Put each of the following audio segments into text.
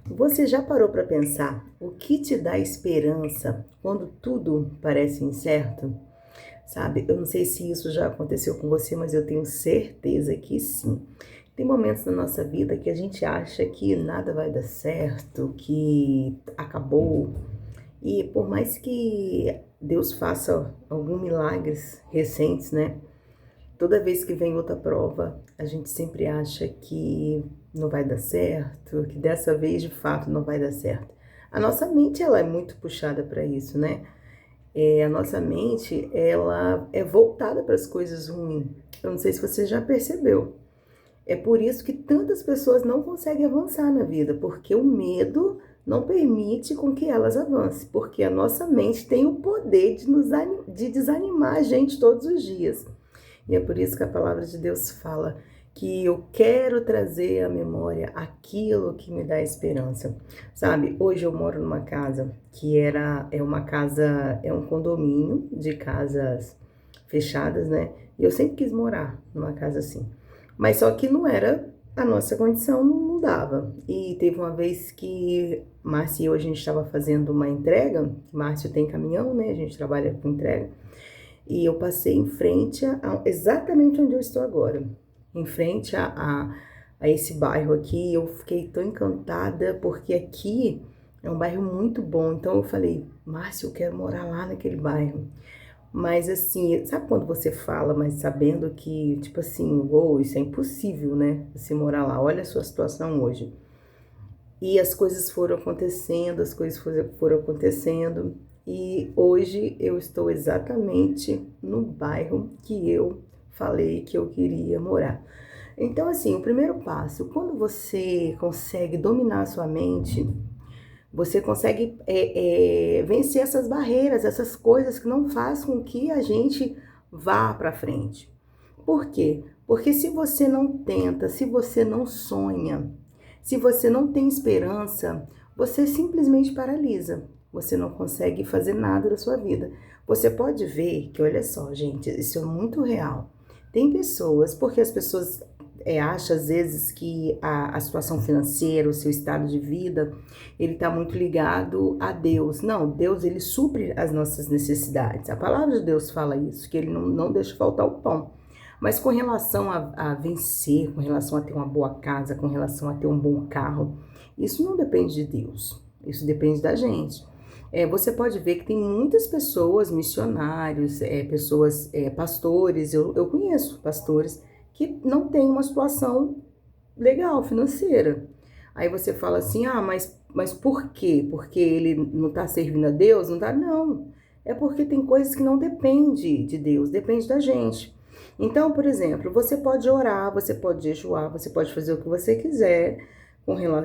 Você já parou para pensar o que te dá esperança quando tudo parece incerto? Sabe, eu não sei se isso já aconteceu com você, mas eu tenho certeza que sim. Tem momentos na nossa vida que a gente acha que nada vai dar certo, que acabou. E por mais que Deus faça alguns milagres recentes, né? Toda vez que vem outra prova, a gente sempre acha que não vai dar certo, que dessa vez de fato não vai dar certo. A nossa mente ela é muito puxada para isso, né? A nossa mente ela é voltada para as coisas ruins. Eu não sei se você já percebeu. É por isso que tantas pessoas não conseguem avançar na vida, porque o medo não permite com que elas avancem, porque a nossa mente tem o poder de desanimar a gente todos os dias. E é por isso que a palavra de Deus fala que eu quero trazer à memória aquilo que me dá esperança. Sabe, hoje eu moro numa casa que é uma casa, é um condomínio de casas fechadas, né? E eu sempre quis morar numa casa assim. Mas só que não era a nossa condição, não dava. E teve uma vez que Márcio e eu, a gente estava fazendo uma entrega, Márcio tem caminhão, né? A gente trabalha com entrega. E eu passei em frente exatamente onde eu estou agora, em frente a esse bairro aqui. Eu fiquei tão encantada porque aqui é um bairro muito bom. Então eu falei, Márcio, eu quero morar lá naquele bairro. Mas assim, sabe quando você fala, mas sabendo que, tipo assim, uou, isso é impossível, né? Você morar lá, olha a sua situação hoje. E as coisas foram acontecendo, as coisas foram acontecendo. E hoje eu estou exatamente no bairro que eu falei que eu queria morar. Então, assim, o primeiro passo, quando você consegue dominar a sua mente, você consegue vencer essas barreiras, essas coisas que não fazem com que a gente vá para frente. Por quê? Porque se você não tenta, se você não sonha, se você não tem esperança, você simplesmente paralisa. Você não consegue fazer nada da sua vida. Você pode ver que, olha só, gente, isso é muito real. Tem pessoas, porque as pessoas acham às vezes que a situação financeira, o seu estado de vida, ele está muito ligado a Deus. Não, Deus ele supre as nossas necessidades. A palavra de Deus fala isso, que ele não deixa faltar o pão. Mas com relação a vencer, com relação a ter uma boa casa, com relação a ter um bom carro, isso não depende de Deus, isso depende da gente. Você pode ver que tem muitas pessoas, missionários, pessoas, pastores, eu conheço pastores que não têm uma situação legal financeira. Aí você fala assim, mas por quê? Porque ele não está servindo a Deus? Não está, não. É porque tem coisas que não dependem de Deus, depende da gente. Então, por exemplo, você pode orar, você pode jejuar, você pode fazer o que você quiser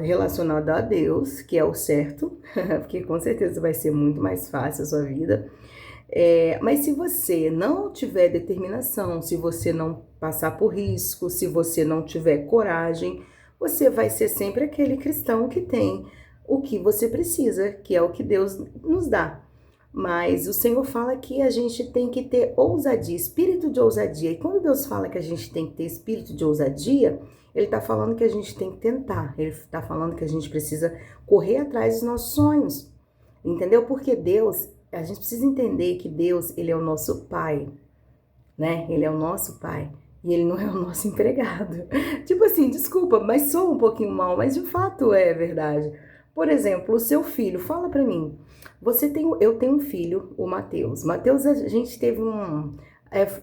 relacionado a Deus, que é o certo, porque com certeza vai ser muito mais fácil a sua vida. Mas se você não tiver determinação, se você não passar por risco, se você não tiver coragem, você vai ser sempre aquele cristão que tem o que você precisa, que é o que Deus nos dá. Mas o Senhor fala que a gente tem que ter ousadia, espírito de ousadia. E quando Deus fala que a gente tem que ter espírito de ousadia, Ele está falando que a gente tem que tentar. Ele está falando que a gente precisa correr atrás dos nossos sonhos. Entendeu? Porque Deus, a gente precisa entender que Deus, Ele é o nosso Pai, né? Ele é o nosso Pai. E Ele não é o nosso empregado. Tipo assim, desculpa, mas sou um pouquinho mal, mas de fato é verdade. Por exemplo, o seu filho, fala pra mim. Eu tenho um filho, o Mateus. Mateus, a gente teve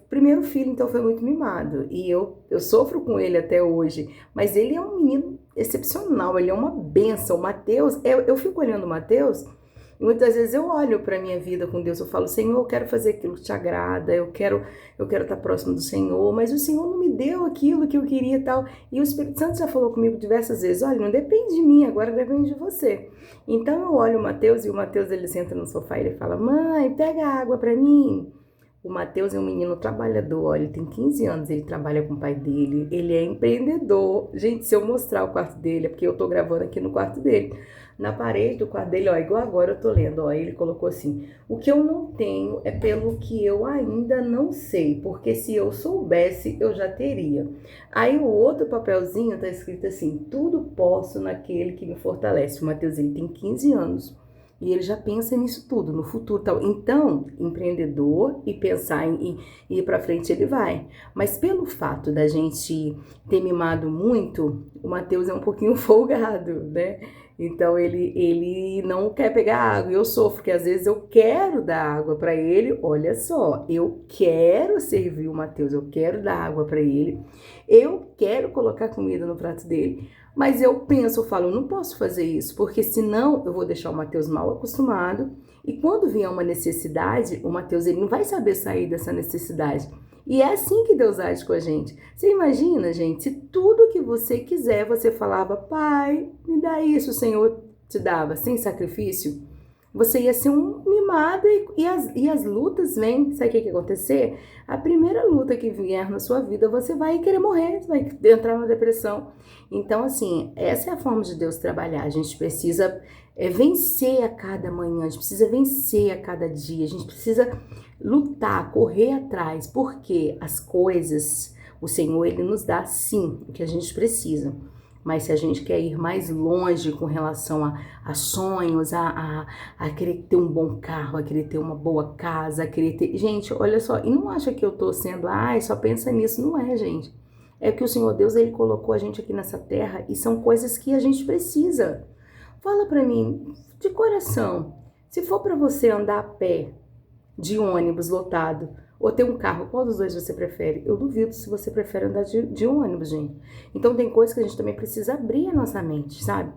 primeiro filho, então foi muito mimado. E eu sofro com ele até hoje. Mas ele é um menino excepcional, ele é uma benção. O Mateus, eu fico olhando o Mateus. E muitas vezes eu olho para minha vida com Deus, eu falo, Senhor, eu quero fazer aquilo que te agrada, eu quero estar próximo do Senhor, mas o Senhor não me deu aquilo que eu queria e tal. E o Espírito Santo já falou comigo diversas vezes, olha, não depende de mim, agora depende de você. Então eu olho o Mateus e o Mateus ele senta no sofá e ele fala, mãe, pega água para mim. O Matheus é um menino trabalhador, ó, ele tem 15 anos, ele trabalha com o pai dele, ele é empreendedor. Gente, se eu mostrar o quarto dele, é porque eu tô gravando aqui no quarto dele. Na parede do quarto dele, ó, igual agora eu tô lendo, ó, ele colocou assim: o que eu não tenho é pelo que eu ainda não sei, porque se eu soubesse, eu já teria. Aí o outro papelzinho tá escrito assim: tudo posso naquele que me fortalece. O Matheus, ele tem 15 anos. E ele já pensa nisso tudo, no futuro e tal. Então, empreendedor e pensar em ir para frente, ele vai. Mas pelo fato da gente ter mimado muito, o Matheus é um pouquinho folgado, né? Então, ele não quer pegar água. E eu sofro, porque às vezes eu quero dar água para ele. Olha só, eu quero servir o Matheus, eu quero dar água para ele. Eu quero colocar comida no prato dele. Mas eu penso, eu falo, não posso fazer isso, porque senão eu vou deixar o Matheus mal acostumado e quando vier uma necessidade, o Matheus ele não vai saber sair dessa necessidade. E é assim que Deus age com a gente. Você imagina, gente, se tudo que você quiser, você falava, pai, me dá isso, o Senhor te dava, sem sacrifício, você ia ser um mimado e as lutas vêm. Sabe o que ia acontecer? A primeira luta que vier na sua vida, você vai querer morrer, você vai entrar na depressão. Então, assim, essa é a forma de Deus trabalhar. A gente precisa vencer a cada manhã, a gente precisa vencer a cada dia, a gente precisa lutar, correr atrás, porque as coisas, o Senhor, Ele nos dá sim o que a gente precisa. Mas se a gente quer ir mais longe com relação a sonhos, a querer ter um bom carro, a querer ter uma boa casa, a querer ter... Gente, olha só, e não acha que eu tô sendo, só pensa nisso. Não é, gente. É que o Senhor Deus, Ele colocou a gente aqui nessa terra e são coisas que a gente precisa. Fala pra mim, de coração, se for pra você andar a pé, de ônibus lotado, ou ter um carro, qual dos dois você prefere? Eu duvido se você prefere andar de ônibus, gente. Então tem coisas que a gente também precisa abrir a nossa mente, sabe?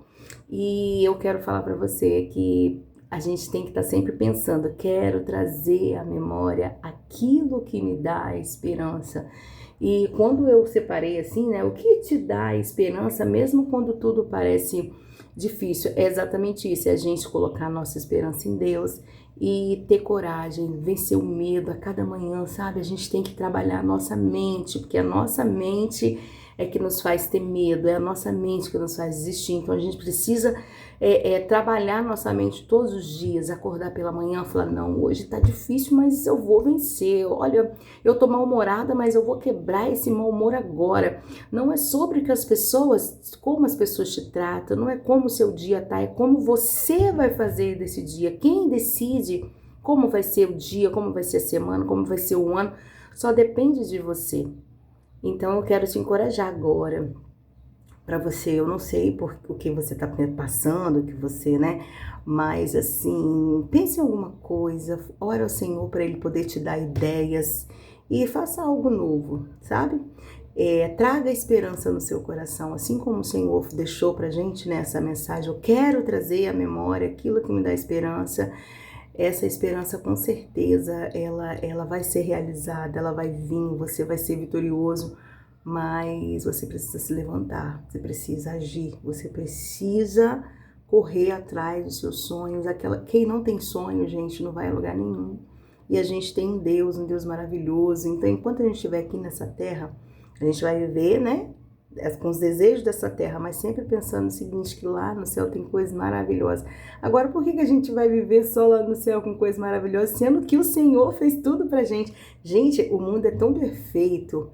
E eu quero falar pra você que a gente tem que estar sempre pensando, quero trazer à memória aquilo que me dá esperança. E quando eu separei assim, né, o que te dá esperança, mesmo quando tudo parece difícil, é exatamente isso, é a gente colocar a nossa esperança em Deus e ter coragem, vencer o medo a cada manhã, sabe? A gente tem que trabalhar a nossa mente, porque a nossa mente é que nos faz ter medo, é a nossa mente que nos faz desistir. Então a gente precisa trabalhar nossa mente todos os dias, acordar pela manhã e falar, não, hoje tá difícil, mas eu vou vencer. Olha, eu tô mal-humorada, mas eu vou quebrar esse mau humor agora. Não é sobre que as pessoas, como as pessoas te tratam, não é como o seu dia tá, é como você vai fazer desse dia. Quem decide como vai ser o dia, como vai ser a semana, como vai ser o ano, só depende de você. Então eu quero te encorajar agora, para você, eu não sei por o que você tá passando, que você, né? Mas assim, pense em alguma coisa, ore ao Senhor para Ele poder te dar ideias e faça algo novo, sabe? Traga esperança no seu coração, assim como o Senhor deixou pra gente nessa mensagem. Eu quero trazer à memória aquilo que me dá esperança. Essa esperança com certeza ela vai ser realizada, ela vai vir, você vai ser vitorioso, mas você precisa se levantar, você precisa agir, você precisa correr atrás dos seus sonhos. Quem não tem sonho, gente, não vai a lugar nenhum. E a gente tem um Deus maravilhoso. Então, enquanto a gente estiver aqui nessa terra, a gente vai viver, né, com os desejos dessa terra, mas sempre pensando no seguinte, que lá no céu tem coisas maravilhosas. Agora, por que a gente vai viver só lá no céu com coisas maravilhosas, sendo que o Senhor fez tudo pra gente? Gente, o mundo é tão perfeito,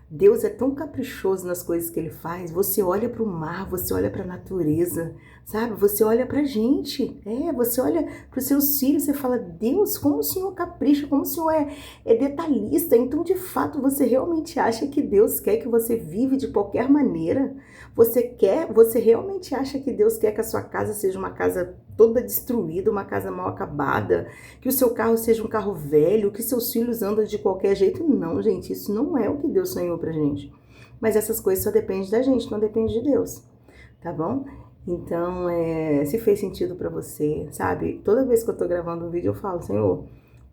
Deus é tão caprichoso nas coisas que Ele faz. Você olha para o mar, você olha para a natureza, sabe? Você olha para a gente, você olha para os seus filhos, você fala, Deus, como o Senhor capricha, como o Senhor é detalhista. Então, de fato, você realmente acha que Deus quer que você vive de qualquer maneira? Você realmente acha que Deus quer que a sua casa seja uma casa toda destruída, uma casa mal acabada, que o seu carro seja um carro velho, que seus filhos andam de qualquer jeito? Não, gente, isso não é o que Deus sonhou pra gente. Mas essas coisas só dependem da gente, não depende de Deus, tá bom? Então, se fez sentido pra você, sabe? Toda vez que eu tô gravando um vídeo, eu falo, Senhor,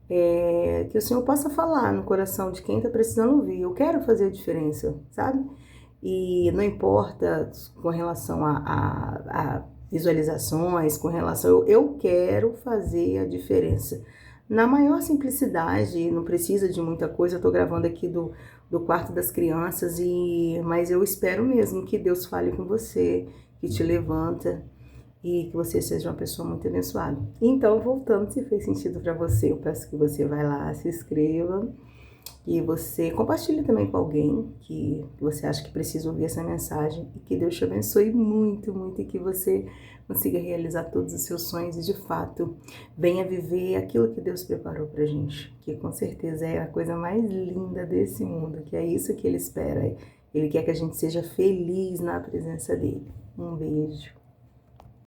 que o Senhor possa falar no coração de quem tá precisando ouvir. Eu quero fazer a diferença, sabe? E não importa com relação a visualizações, com relação... Eu quero fazer a diferença na maior simplicidade, não precisa de muita coisa. Eu tô gravando aqui do quarto das crianças, mas eu espero mesmo que Deus fale com você, que te levanta e que você seja uma pessoa muito abençoada. Então, voltando, se fez sentido para você, eu peço que você vá lá, se inscreva e você compartilhe também com alguém que você acha que precisa ouvir essa mensagem e que Deus te abençoe muito, muito e que você consiga realizar todos os seus sonhos e de fato venha viver aquilo que Deus preparou pra gente, que com certeza é a coisa mais linda desse mundo, que é isso que Ele espera. Ele quer que a gente seja feliz na presença dEle. Um beijo.